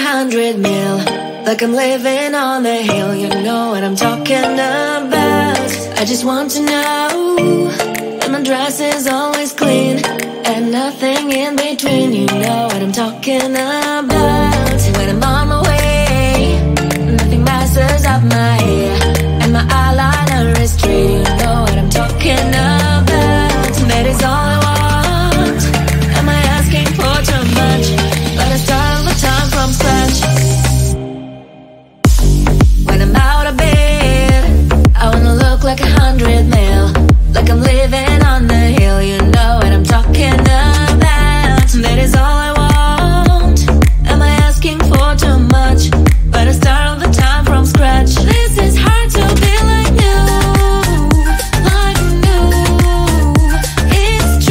100 mil, like I'm living on the hill. You know what I'm talking about. I just want to know that my dress is always clean and nothing in between. You know what I'm talking about. When I'm on my way, nothing messes up my hair, and my eyeliner is straight. You know what I'm talking about. That is all I want. Am I asking for too much? But I start all the time from scratch. When I'm out of bed, I wanna look like 100 mil, like I'm living on the hill. You know what I'm talking about. That is all I want. Am I asking for too much? But I start all the time from scratch. This is hard to be like new, like new. It's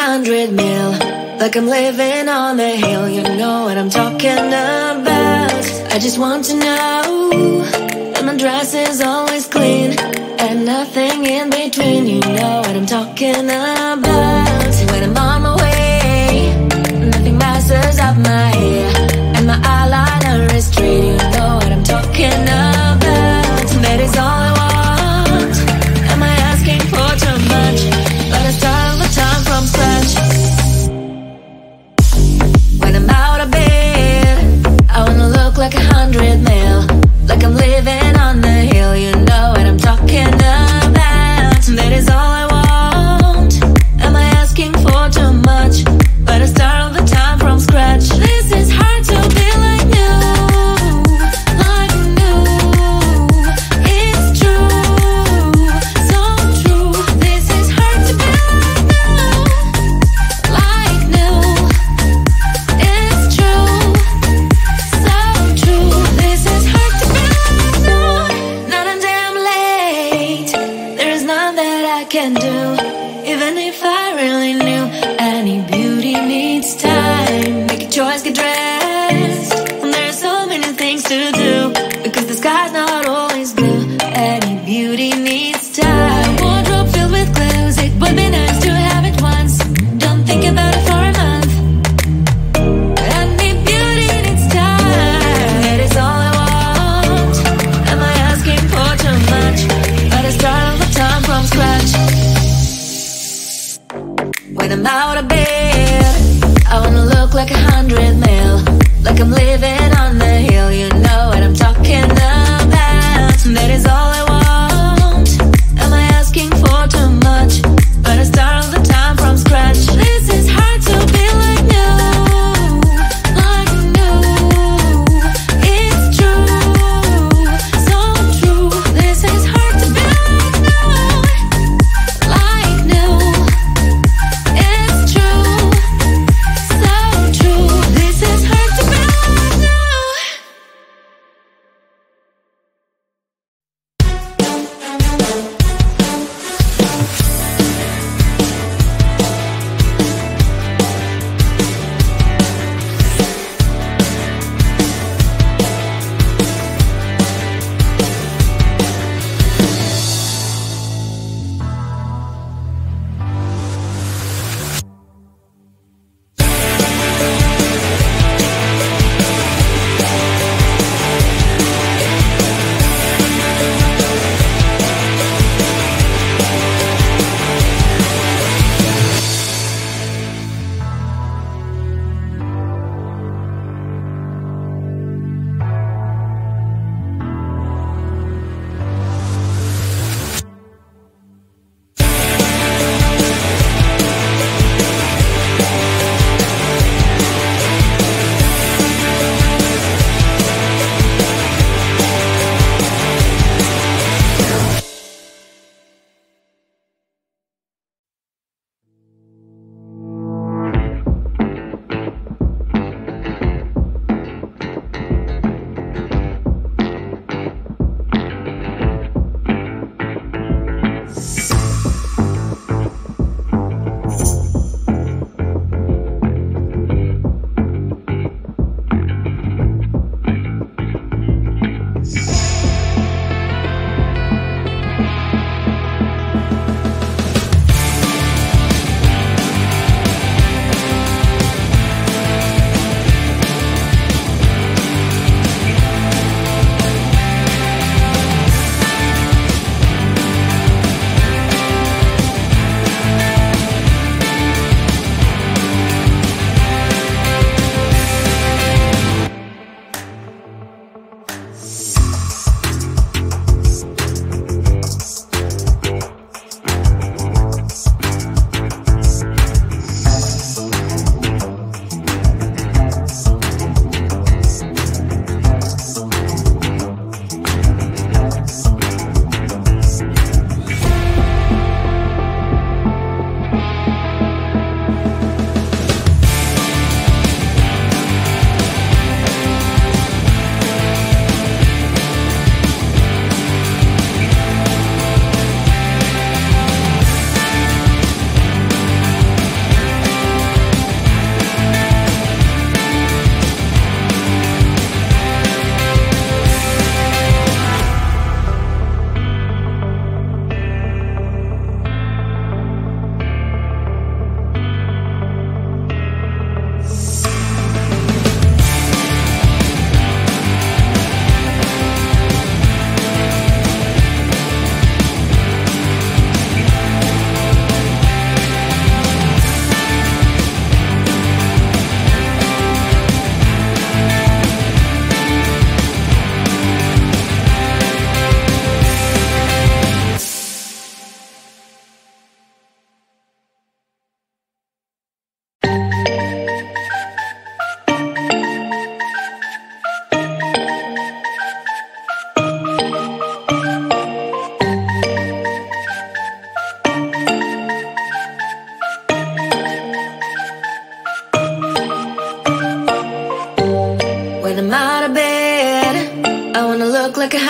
100 mil, like I'm living on the hill. You know what I'm talking about. I just want to know that my dress is always clean and nothing in between. You know what I'm talking about. When I'm on my way, nothing messes up my hair, and my eyeliner is straight. You know what I'm talking about. That is all I want. Am I asking for too much? But I start all the time from scratch. When I'm out of bed, I wanna look like 100 mil, like I'm living on the hill. You know what I'm talking about. That is all I want. Am I asking for too much? But I start all the time from scratch. This is hard to be like new, like new. It's true, so true. This is hard to be like new, it's true, so true. This is hard to be like new. Not a damn late. There is none that I can do, even if I really knew. Any beauty needs time. Make a choice, get dressed. And there are so many things to do, because the sky's not always blue. Any beauty needs time. Wardrobe filled with clues. It would be nice to have it once. Don't think about it for a month. Any beauty needs time. That is all I want. Am I asking for too much? But I start all the time from scratch. When I'm out of bed, I wanna look like 100 mil, like I'm living on the hill. You know what I'm talking about. That is all I want. Am I asking for too much? But I start all the time from scratch. This is hard to be like new, like new. It's true, so true. This is hard to be like new. It's true, so true. This is hard to be like new.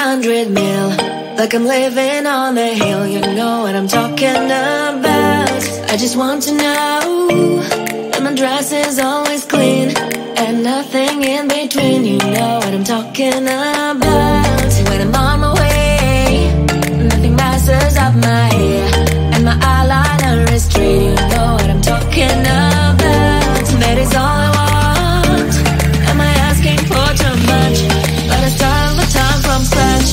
100 mil. Like I'm living on the hill, you know what I'm talking about. I just want to know that my dress is always clean and nothing in between, you know what I'm talking about. When I'm on my way, nothing messes up my hair, and my eyeliner is straight, you know what I'm talking about. That is all I want. Am I asking for too much? But I start all the time from scratch.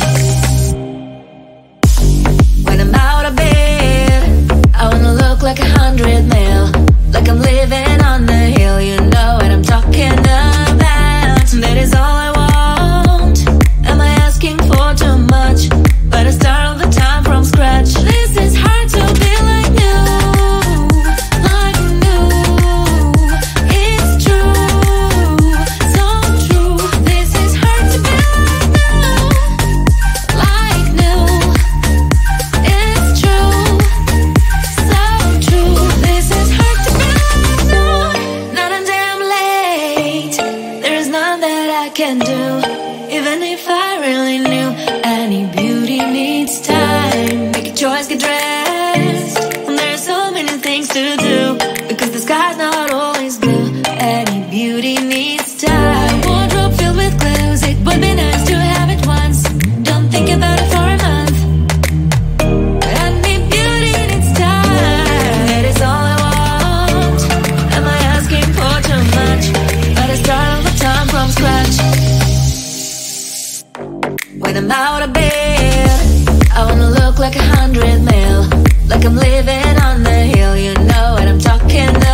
When I'm out of bed, I wanna look like 100 mil. Like I'm living on the hill, you know what I'm talking about. That is all I want. Am I asking for too much? But I start all the time from scratch. This is hard to be like new, like new. It's true, so true. This is hard to be like new, it's true, so true. This is hard to be like new. Not a damn late. There is none that I can do, even if I really knew. Any beauty needs time. Make a choice, get dressed. And there are so many things to do, because the sky's not always blue. Any beauty needs time. Wardrobe filled with clues. It would be nice to have it once. Don't think about it for a month. Any beauty needs time. That is all I want. Am I asking for too much? But I start all the time from scratch. When I'm out of bed, I wanna look like 100 mil. Like I'm living on the hill, you know what I'm talking about.